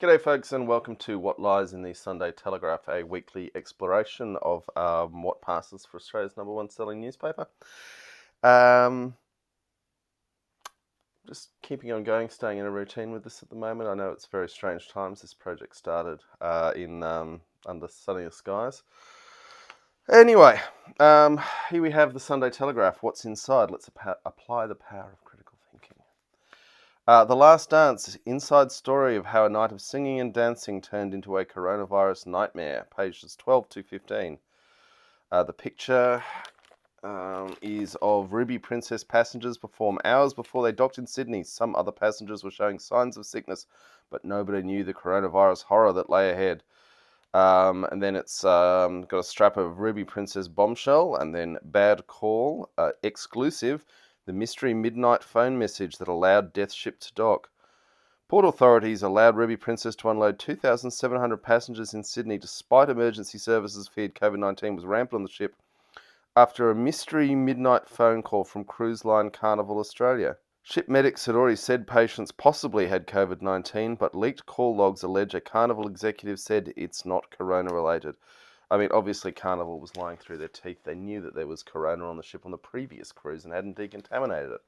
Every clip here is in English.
G'day folks, and welcome to What Lies in the Sunday Telegraph, a weekly exploration of what passes for Australia's #1 selling newspaper. Just keeping on going, staying in a routine with this at the moment. I know it's very strange times. This project started under sunnier skies. Anyway, here we have the Sunday Telegraph. What's inside? Let's apply the power of critical thinking. The Last Dance, inside story of how a night of singing and dancing turned into a coronavirus nightmare, pages 12 to 15. The picture is of Ruby Princess passengers perform hours before they docked in Sydney. Some other passengers were showing signs of sickness, but nobody knew the coronavirus horror that lay ahead. And then it's got a strap of Ruby Princess bombshell, and then bad call, exclusive, the mystery midnight phone message that allowed Death Ship to dock. Port authorities allowed Ruby Princess to unload 2,700 passengers in Sydney despite emergency services feared COVID-19 was rampant on the ship after a mystery midnight phone call from cruise line Carnival Australia. Ship medics had already said patients possibly had COVID-19, but leaked call logs allege a Carnival executive said it's not corona-related. I mean, obviously Carnival was lying through their teeth. They knew that there was corona on the ship on the previous cruise and hadn't decontaminated it.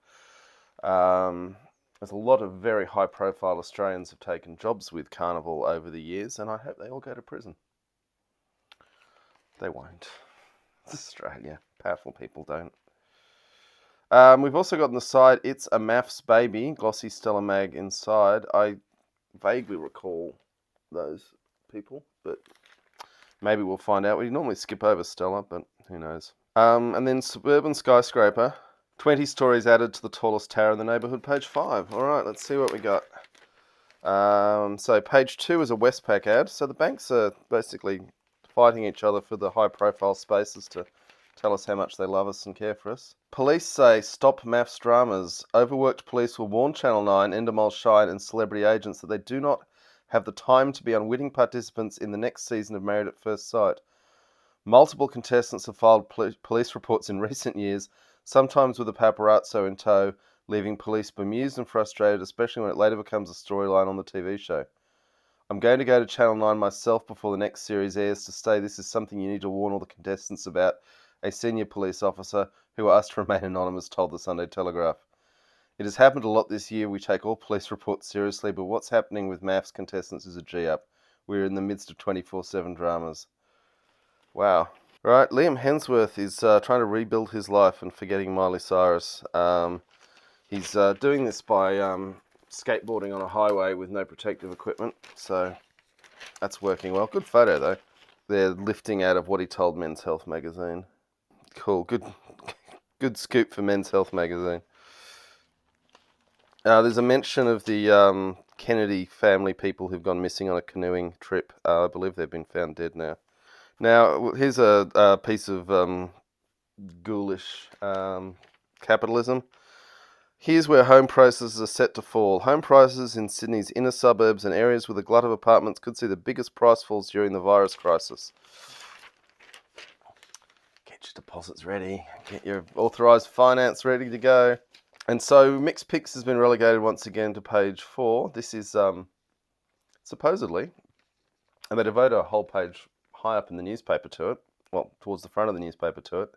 There's a lot of very high-profile Australians have taken jobs with Carnival over the years, and I hope they all go to prison. They won't. It's Australia. Powerful people don't. We've also got on the side, It's a Maths Baby, glossy Stella Mag inside. I vaguely recall those people, but maybe we'll find out. We normally skip over Stella, but who knows. And then Suburban Skyscraper, 20 stories added to the tallest tower in the neighbourhood, page 5. All right, let's see what we got. So page 2 is a Westpac ad. So the banks are basically fighting each other for the high-profile spaces to tell us how much they love us and care for us. Police say stop maths dramas. Overworked police will warn Channel 9, Endemol Shine and celebrity agents that they do not have the time to be unwitting participants in the next season of Married at First Sight. Multiple contestants have filed police reports in recent years, sometimes with a paparazzo in tow, leaving police bemused and frustrated, especially when it later becomes a storyline on the TV show. I'm going to go to Channel 9 myself before the next series airs to say this is something you need to warn all the contestants about, a senior police officer who asked to remain anonymous told the Sunday Telegraph. It has happened a lot this year. We take all police reports seriously, but what's happening with maths contestants is a G-up. We're in the midst of 24/7 dramas. Wow. Right, Liam Hemsworth is trying to rebuild his life and forgetting Miley Cyrus. He's doing this by skateboarding on a highway with no protective equipment, so that's working well. Good photo, though. They're lifting out of what he told Men's Health magazine. Cool. Good scoop for Men's Health magazine. There's a mention of the Kennedy family people who've gone missing on a canoeing trip. I believe they've been found dead now. Now, here's a piece of ghoulish capitalism. Here's where home prices are set to fall. Home prices in Sydney's inner suburbs and areas with a glut of apartments could see the biggest price falls during the virus crisis. Get your deposits ready. Get your authorised finance ready to go. And so Mixed Picks has been relegated once again to page 4. This is supposedly, and they devote a whole page high up in the newspaper to it, well, towards the front of the newspaper to it,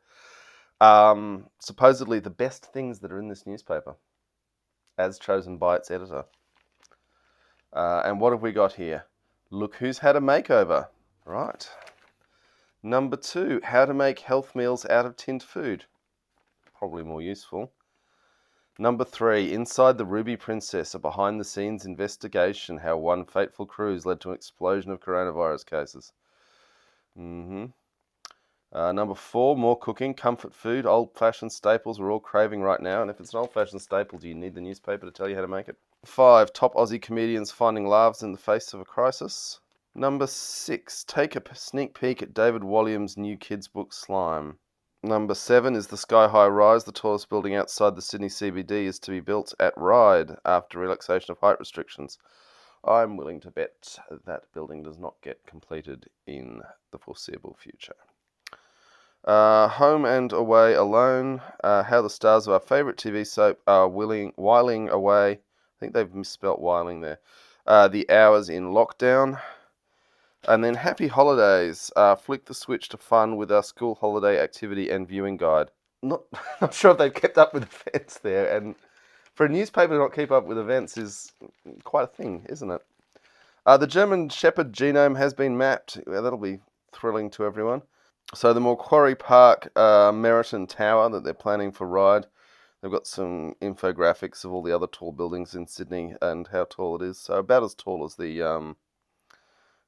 supposedly the best things that are in this newspaper, as chosen by its editor. And what have we got here? Look who's had a makeover. Right. Number 2, how to make health meals out of tinned food. Probably more useful. Number 3, inside the Ruby Princess, a behind-the-scenes investigation how one fateful cruise led to an explosion of coronavirus cases. Number 4, more cooking, comfort food, old-fashioned staples we're all craving right now. And if it's an old-fashioned staple, do you need the newspaper to tell you how to make it? 5, top Aussie comedians finding laughs in the face of a crisis. Number 6, take a sneak peek at David Walliams' new kids' book, Slime. Number 7 is the Sky High Rise, the tallest building outside the Sydney CBD, is to be built at Ryde after relaxation of height restrictions. I'm willing to bet that building does not get completed in the foreseeable future. Home and Away Alone, how the stars of our favourite TV soap are whiling away. I think they've misspelt whiling there. the hours in lockdown. And then happy holidays. Flick the switch to fun with our school holiday activity and viewing guide. Not sure if they've kept up with events there. And for a newspaper to not keep up with events is quite a thing, isn't it? The German Shepherd genome has been mapped. That'll be thrilling to everyone. So the Macquarie Park Meriton Tower that they're planning for Ride, they've got some infographics of all the other tall buildings in Sydney and how tall it is. So about as tall as the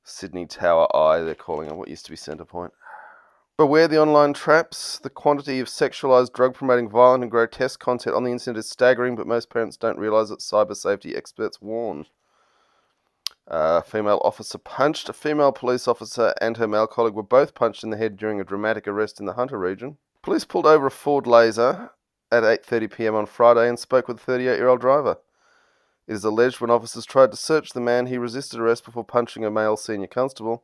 Sydney Tower Eye, they're calling it, what used to be Centre Point. Beware the online traps. The quantity of sexualised, drug-promoting, violent and grotesque content on the internet is staggering, but most parents don't realise that cyber safety experts warn. A female officer punched. A female police officer and her male colleague were both punched in the head during a dramatic arrest in the Hunter region. Police pulled over a Ford Laser at 8:30 p.m. on Friday and spoke with a 38-year-old driver. It is alleged when officers tried to search the man, he resisted arrest before punching a male senior constable.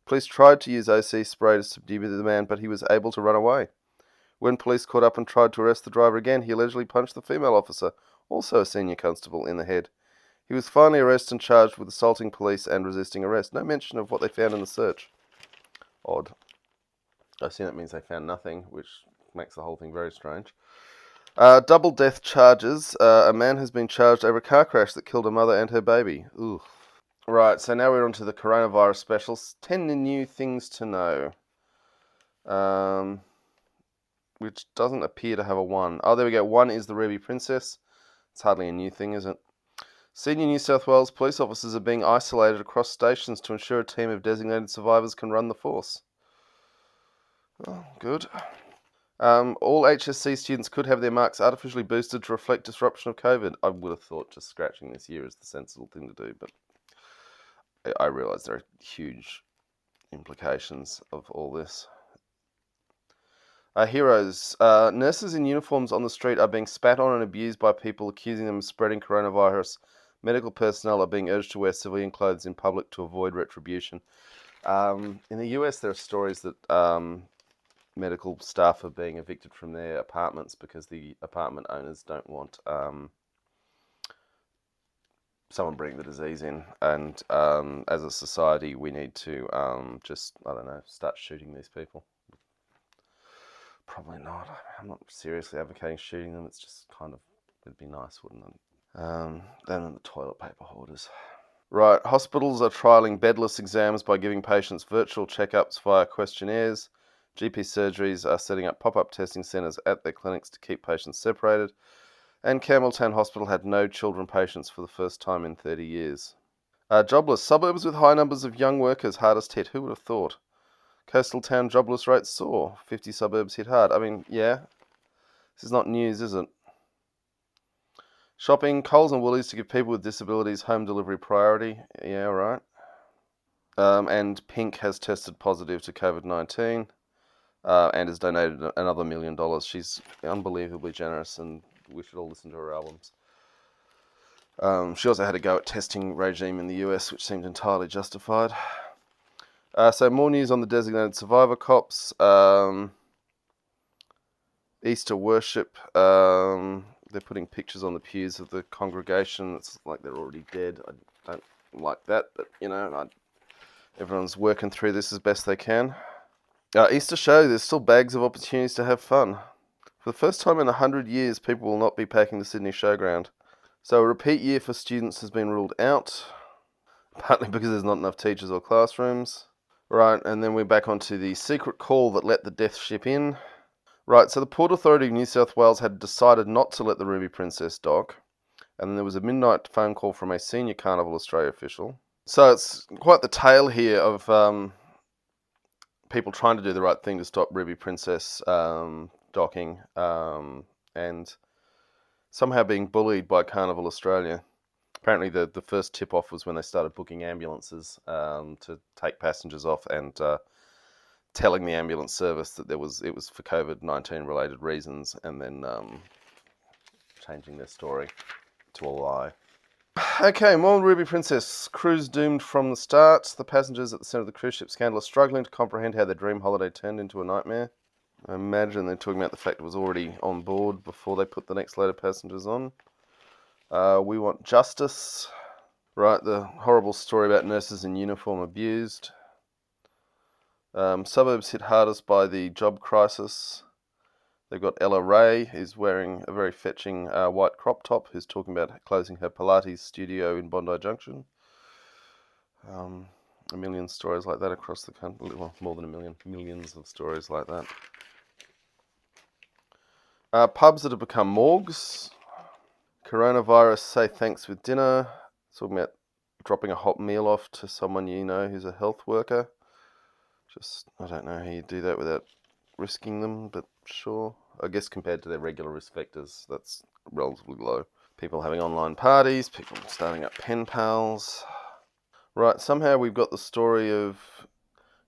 Police tried to use OC spray to subdue the man, but he was able to run away. When police caught up and tried to arrest the driver again, he allegedly punched the female officer, also a senior constable, in the head. He was finally arrested and charged with assaulting police and resisting arrest. No mention of what they found in the search. Odd. I assume that means they found nothing, which makes the whole thing very strange. Double death charges. A man has been charged over a car crash that killed a mother and her baby. Ooh. Right, so now we're on to the coronavirus specials. 10 new things to know. Which doesn't appear to have a 1. Oh, there we go. 1 is the Ruby Princess. It's hardly a new thing, is it? Senior New South Wales police officers are being isolated across stations to ensure a team of designated survivors can run the force. Oh, good. All HSC students could have their marks artificially boosted to reflect disruption of COVID. I would have thought just scratching this year is the sensible thing to do, but I realise there are huge implications of all this. Heroes. Nurses in uniforms on the street are being spat on and abused by people accusing them of spreading coronavirus. Medical personnel are being urged to wear civilian clothes in public to avoid retribution. In the US, there are stories that medical staff are being evicted from their apartments because the apartment owners don't want someone bringing the disease in. And as a society, we need to start shooting these people. Probably not. I'm not seriously advocating shooting them. It's just kind of, it'd be nice, wouldn't it? Then in the toilet paper hoarders. Right, hospitals are trialling bedless exams by giving patients virtual checkups via questionnaires. GP surgeries are setting up pop-up testing centres at their clinics to keep patients separated. And Campbelltown Hospital had no children patients for the first time in 30 years. Jobless. Suburbs with high numbers of young workers hardest hit. Who would have thought? Coastal town jobless rates soar. 50 suburbs hit hard. I mean, yeah. This is not news, is it? Shopping. Coles and Woolies to give people with disabilities home delivery priority. Yeah, right. And Pink has tested positive to COVID-19 and has donated another $1 million. She's unbelievably generous and we should all listen to her albums. She also had a go at testing regime in the US, which seemed entirely justified. So more news on the designated survivor cops. Easter worship. They're putting pictures on the pews of the congregation. It's like they're already dead. I don't like that, but everyone's working through this as best they can. Easter show. There's still bags of opportunities to have fun. For the first time in 100 years, people will not be packing the Sydney Showground. So a repeat year for students has been ruled out, partly because there's not enough teachers or classrooms. Right, and then we're back onto the secret call that let the death ship in. Right, so the Port Authority of New South Wales had decided not to let the Ruby Princess dock, and then there was a midnight phone call from a senior Carnival Australia official. So it's quite the tale here of people trying to do the right thing to stop Ruby Princess docking and somehow being bullied by Carnival Australia. Apparently the first tip-off was when they started booking ambulances to take passengers off and telling the ambulance service that it was for COVID-19 related reasons, and then changing their story to a lie. Okay, more Ruby Princess. Cruise doomed from the start. The passengers at the centre of the cruise ship scandal are struggling to comprehend how their dream holiday turned into a nightmare. I imagine they're talking about the fact it was already on board before they put the next load of passengers on. We want justice. Right, the horrible story about nurses in uniform abused. Suburbs hit hardest by the job crisis. They've got Ella Ray, who's wearing a very fetching white crop top, who's talking about closing her Pilates studio in Bondi Junction. A million stories like that across the country. Well, more than a million. Millions of stories like that. Pubs that have become morgues. Coronavirus, say thanks with dinner. Talking about dropping a hot meal off to someone you know who's a health worker. I don't know how you do that without risking them, but sure. I guess compared to their regular risk factors, that's relatively low. People having online parties, people starting up pen pals. Right, somehow we've got the story of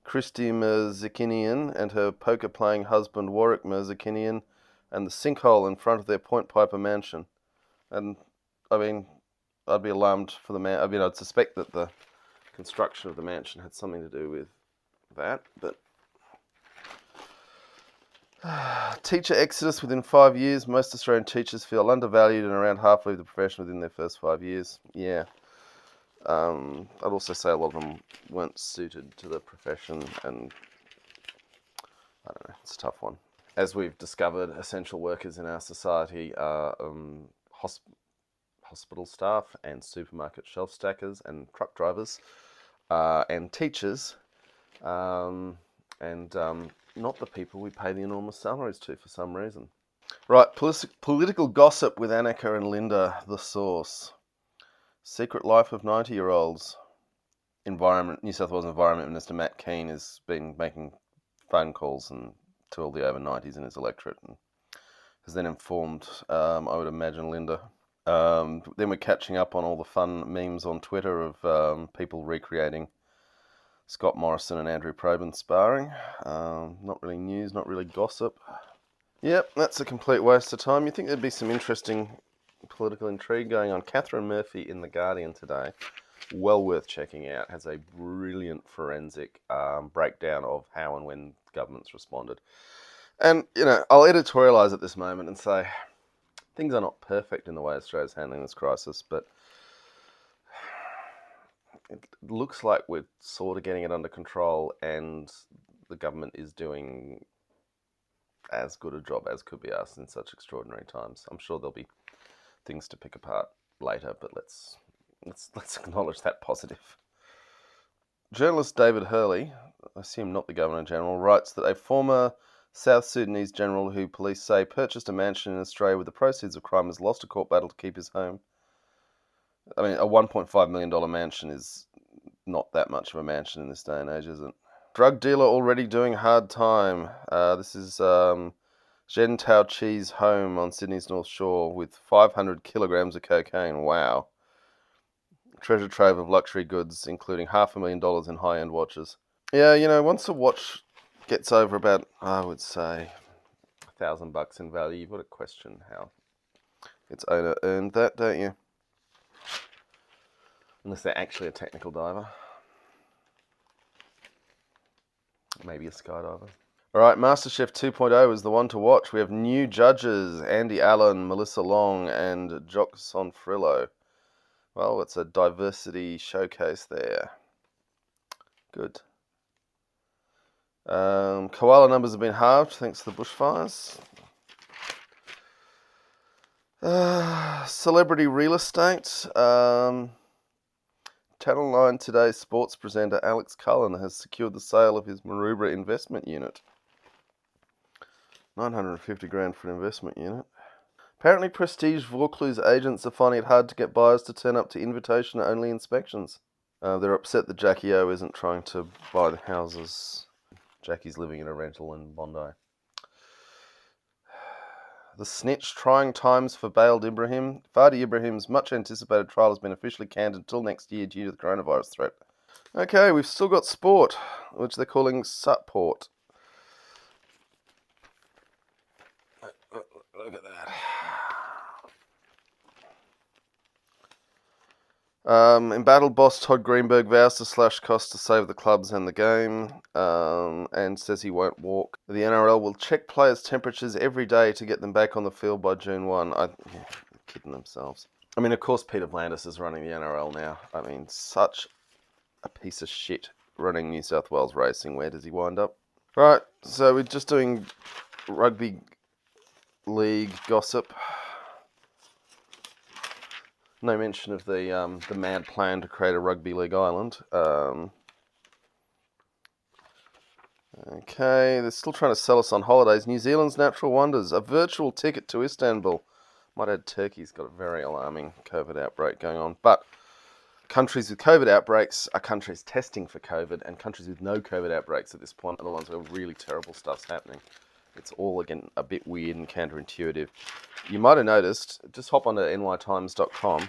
Christy Merzikinian and her poker-playing husband Warwick Merzikinian and the sinkhole in front of their Point Piper mansion. And, I mean, I'd be alarmed for the man. I mean, I'd suspect that the construction of the mansion had something to do with that, but... Teacher exodus within 5 years. Most Australian teachers feel undervalued and around half leave the profession within their first 5 years. Yeah. I'd also say a lot of them weren't suited to the profession, and I don't know, it's a tough one. As we've discovered, essential workers in our society are hospital staff and supermarket shelf stackers and truck drivers and teachers, and not the people we pay the enormous salaries to for some reason. Right, political gossip with Annika and Linda, the source. Secret life of 90-year-olds. New South Wales Environment Minister Matt Keane has been making phone calls to all the over 90s in his electorate, and has then informed, I would imagine, Linda. Then we're catching up on all the fun memes on Twitter of people recreating Scott Morrison and Andrew Probyn sparring. Not really news, not really gossip. Yep, that's a complete waste of time. You'd think there'd be some interesting political intrigue going on. Catherine Murphy in The Guardian today, well worth checking out, has a brilliant forensic breakdown of how and when governments responded. And, I'll editorialise at this moment and say things are not perfect in the way Australia's handling this crisis, but it looks like we're sort of getting it under control, and the government is doing as good a job as could be asked in such extraordinary times. I'm sure there'll be things to pick apart later, but let's acknowledge that positive. Journalist David Hurley, I assume not the Governor-General, writes that a former South Sudanese general who police say purchased a mansion in Australia with the proceeds of crime has lost a court battle to keep his home. I mean, a $1.5 million mansion is not that much of a mansion in this day and age, is it? Drug dealer already doing hard time. This is Zhen Tao Chi's home on Sydney's North Shore with 500 kilograms of cocaine. Wow. Treasure trove of luxury goods, including $500,000 in high-end watches. Yeah, once a watch gets over about, I would say, $1,000 in value, you've got to question how its owner earned that, don't you? Unless they're actually a technical diver. Maybe a skydiver. All right, MasterChef 2.0 is the one to watch. We have new judges, Andy Allen, Melissa Long, and Jock Sonfrillo. Well, it's a diversity showcase there. Good. Koala numbers have been halved thanks to the bushfires. Celebrity real estate. Channel 9 Today's sports presenter Alex Cullen has secured the sale of his Maroubra investment unit. $950,000 for an investment unit. Apparently prestige Vaucluse agents are finding it hard to get buyers to turn up to invitation-only inspections. They're upset that Jackie O isn't trying to buy the houses. Jackie's living in a rental in Bondi. The snitch, trying times for bailed Ibrahim. Fadi Ibrahim's much-anticipated trial has been officially canned until next year due to the coronavirus threat. Okay, we've still got sport, which they're calling support. Look at that. Embattled boss Todd Greenberg vows to slash costs to save the clubs and the game, and says he won't walk. The NRL will check players' temperatures every day to get them back on the field by June 1. They're kidding themselves. I mean, of course, Peter Blandis is running the NRL now. I mean, such a piece of shit running New South Wales racing. Where does he wind up? Right, so we're just doing rugby league gossip. No mention of the mad plan to create a rugby league island. Okay, they're still trying to sell us on holidays. New Zealand's natural wonders. A virtual ticket to Istanbul. Might add Turkey's got a very alarming COVID outbreak going on. But countries with COVID outbreaks are countries testing for COVID, and countries with no COVID outbreaks at this point are the ones where really terrible stuff's happening. It's all, again, a bit weird and counterintuitive. You might have noticed, just hop onto nytimes.com.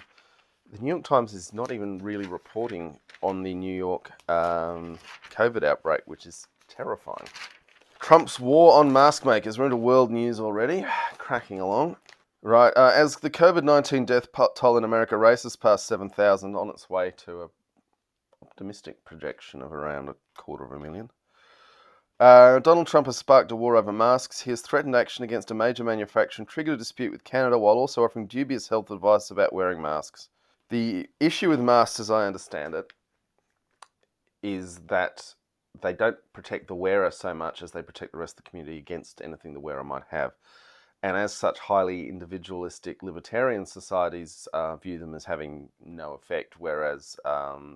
The New York Times is not even really reporting on the New York COVID outbreak, which is terrifying. Trump's war on mask makers. We're into world news already. Cracking along. Right, as the COVID-19 death toll in America races past 7,000, on its way to an optimistic projection of around 250,000. Donald Trump has sparked a war over masks. He has threatened action against a major manufacturer and triggered a dispute with Canada while also offering dubious health advice about wearing masks. The issue with masks, as I understand it, is that they don't protect the wearer so much as they protect the rest of the community against anything the wearer might have. And as such, highly individualistic libertarian societies view them as having no effect, whereas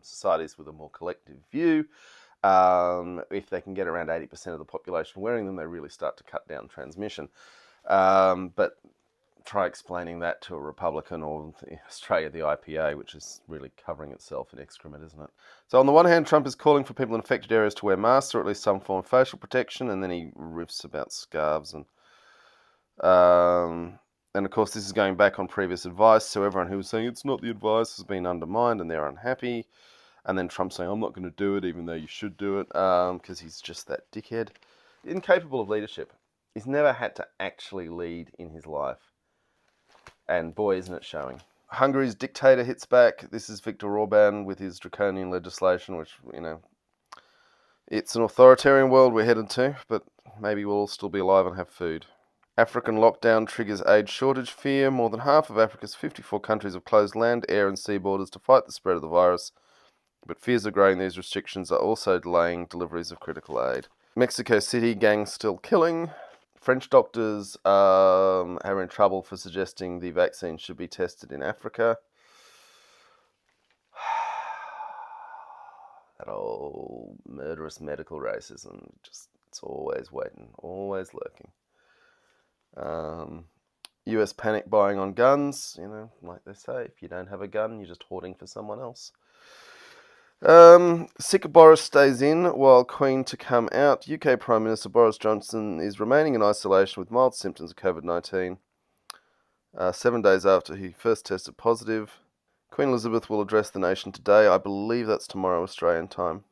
societies with a more collective view, if they can get around 80% of the population wearing them, they really start to cut down transmission. But try explaining that to a Republican or Australia, the IPA, which is really covering itself in excrement, isn't it? So on the one hand, Trump is calling for people in affected areas to wear masks or at least some form of facial protection, and then he riffs about scarves and of course, this is going back on previous advice, so everyone who was saying it's not the advice has been undermined and they're unhappy. And then Trump saying, I'm not going to do it, even though you should do it, because he's just that dickhead. Incapable of leadership. He's never had to actually lead in his life. And boy, isn't it showing. Hungary's dictator hits back. This is Viktor Orban with his draconian legislation, which, it's an authoritarian world we're headed to, but maybe we'll all still be alive and have food. African lockdown triggers aid shortage fear. More than half of Africa's 54 countries have closed land, air and sea borders to fight the spread of the virus. But fears are growing these restrictions are also delaying deliveries of critical aid. Mexico City, gangs still killing. French doctors are in trouble for suggesting the vaccine should be tested in Africa. That old murderous medical racism, it's always waiting, always lurking. US panic buying on guns, like they say, if you don't have a gun, you're just hoarding for someone else. Sick Boris stays in while Queen to come out. UK Prime Minister Boris Johnson is remaining in isolation with mild symptoms of COVID-19. 7 days after he first tested positive. Queen Elizabeth will address the nation today. I believe that's tomorrow Australian time.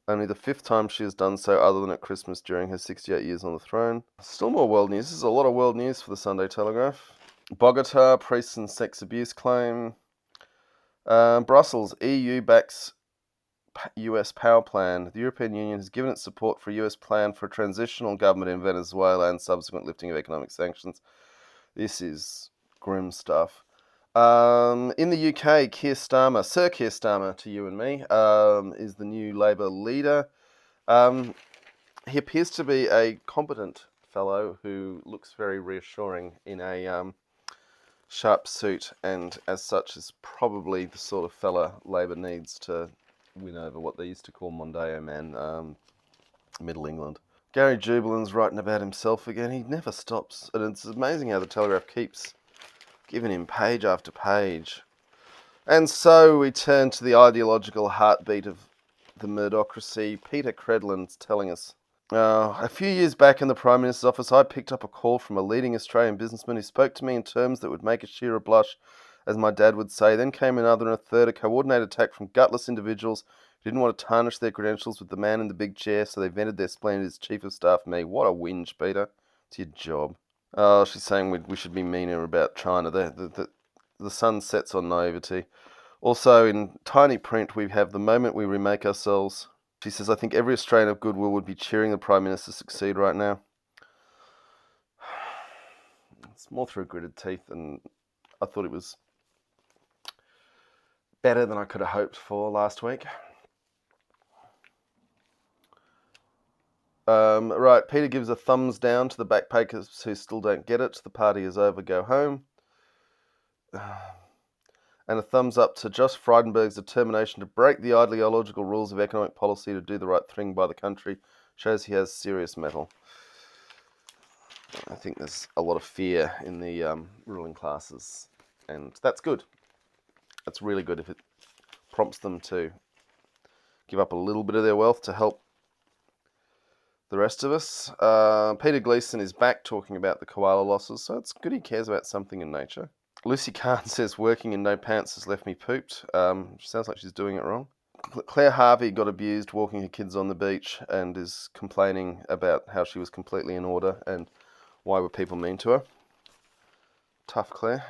Only the 5th time she has done so other than at Christmas during her 68 years on the throne. Still more world news. This is a lot of world news for the Sunday Telegraph. Bogota, priests and sex abuse claim. Brussels, EU backs US power plan. The European Union has given its support for a US plan for a transitional government in Venezuela and subsequent lifting of economic sanctions. This is grim stuff. In the UK, Sir Keir Starmer, to you and me, is the new Labour leader. He appears to be a competent fellow who looks very reassuring in a sharp suit, and as such is probably the sort of fella Labour needs to win over what they used to call Mondeo Man, Middle England. Gary Jubilin's writing about himself again. He never stops, and it's amazing how the Telegraph keeps giving him page after page. And so we turn to the ideological heartbeat of the murdocracy. Peter Credlin's telling us. A few years back in the Prime Minister's office, I picked up a call from a leading Australian businessman who spoke to me in terms that would make a shearer blush, as my dad would say. Then came another and a third, a coordinated attack from gutless individuals who didn't want to tarnish their credentials with the man in the big chair, so they vented their spleen as Chief of Staff me. What a whinge, Peter. It's your job. Oh, she's saying we should be meaner about China. The sun sets on naivety. Also, in tiny print, we have the moment we remake ourselves. She says, I think every Australian of goodwill would be cheering the Prime Minister to succeed right now. It's more through gritted teeth, and I thought it was better than I could have hoped for last week. Right, Peter gives a thumbs down to the backpackers who still don't get it. The party is over, go home. And a thumbs up to Josh Frydenberg's determination to break the ideological rules of economic policy to do the right thing by the country. Shows he has serious mettle. I think there's a lot of fear in the ruling classes, and that's good. That's really good if it prompts them to give up a little bit of their wealth to help the rest of us. Peter Gleason is back talking about the koala losses, so it's good he cares about something in nature. Lucy Kahn says working in no pants has left me pooped. Sounds like she's doing it wrong. Claire Harvey got abused walking her kids on the beach and is complaining about how she was completely in order and why were people mean to her. Tough Claire.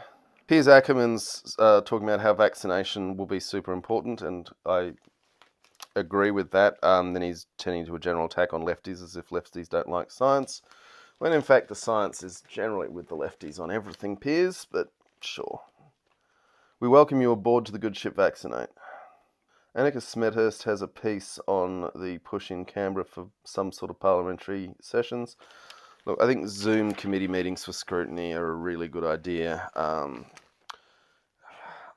Piers Ackerman's talking about how vaccination will be super important, and I agree with that. Then he's turning to a general attack on lefties as if lefties don't like science, when in fact the science is generally with the lefties on everything, Piers, but sure. We welcome you aboard to the good ship Vaccinate. Annika Smethurst has a piece on the push in Canberra for some sort of parliamentary sessions. Look, I think Zoom committee meetings for scrutiny are a really good idea. I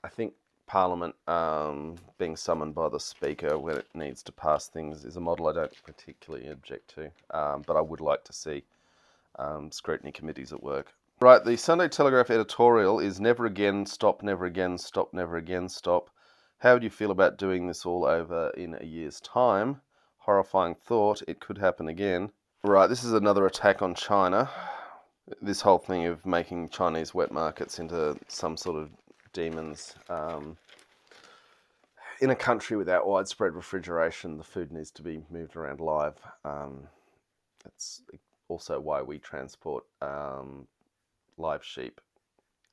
think Parliament being summoned by the Speaker when it needs to pass things is a model I don't particularly object to, but I would like to see scrutiny committees at work. Right, the Sunday Telegraph editorial is never again, stop, never again, stop, never again, stop. How would you feel about doing this all over in a year's time? Horrifying thought, it could happen again. Right, this is another attack on China. This whole thing of making Chinese wet markets into some sort of demons. In a country without widespread refrigeration, the food needs to be moved around live. That's also why we transport live sheep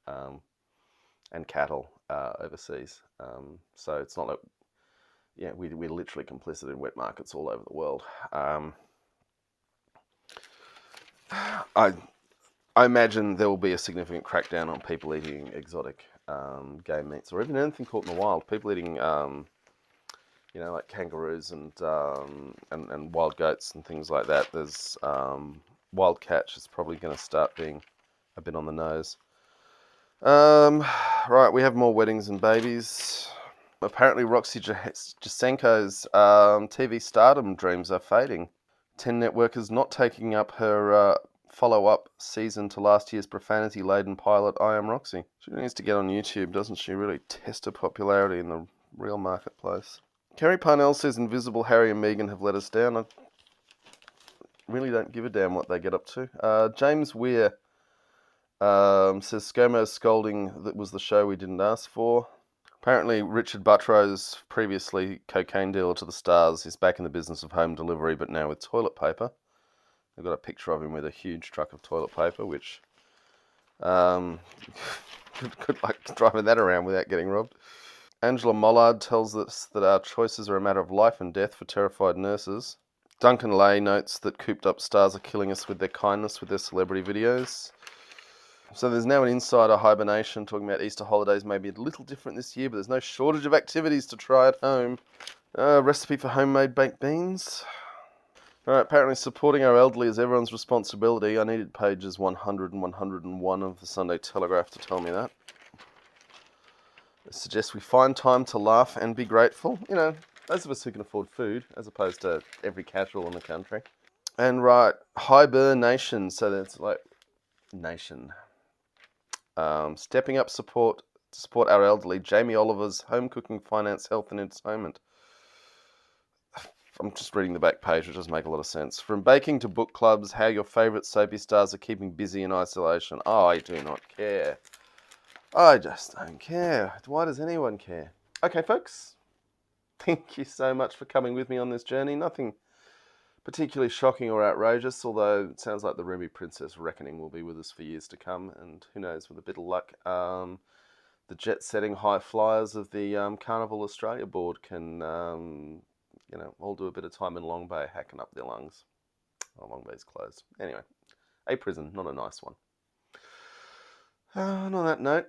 and cattle overseas. So it's not like, we're literally complicit in wet markets all over the world. I imagine there will be a significant crackdown on people eating exotic game meats, or even anything caught in the wild. People eating, like kangaroos and wild goats and things like that. There's wild catch is probably going to start being a bit on the nose. Right, we have more weddings and babies. Apparently, Roxy Jasenko's TV stardom dreams are fading. 10 Network is not taking up her follow-up season to last year's profanity-laden pilot, I Am Roxy. She needs to get on YouTube, doesn't she? Really test her popularity in the real marketplace. Kerry Parnell says Invisible Harry and Meghan have let us down. I really don't give a damn what they get up to. James Weir says ScoMo's scolding that was the show we didn't ask for. Apparently, Richard Buttrose, previously cocaine dealer to the stars, is back in the business of home delivery, but now with toilet paper. I've got a picture of him with a huge truck of toilet paper, which good luck driving that around without getting robbed. Angela Mollard tells us that our choices are a matter of life and death for terrified nurses. Duncan Lay notes that cooped up stars are killing us with their kindness with their celebrity videos. So there's now an insider hibernation talking about Easter holidays may be a little different this year, but there's no shortage of activities to try at home. Recipe for homemade baked beans. Alright, apparently supporting our elderly is everyone's responsibility. I needed pages 100 and 101 of the Sunday Telegraph to tell me that. It suggests we find time to laugh and be grateful. Those of us who can afford food, as opposed to every casual in the country. And right, hibernation, so that's like nation. Stepping up support to support our elderly. Jamie Oliver's Home Cooking, Finance, Health and Entertainment. I'm just reading the back page, which doesn't make a lot of sense. From baking to book clubs, how your favourite soapy stars are keeping busy in isolation. I do not care. I just don't care. Why does anyone care? Okay, folks. Thank you so much for coming with me on this journey. Nothing particularly shocking or outrageous, although it sounds like the Ruby Princess reckoning will be with us for years to come, and who knows, with a bit of luck, the jet-setting high flyers of the Carnival Australia board can, all do a bit of time in Long Bay hacking up their lungs. Oh, Long Bay's closed. Anyway, a prison, not a nice one. And on that note,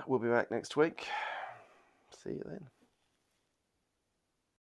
we'll be back next week. See see you then.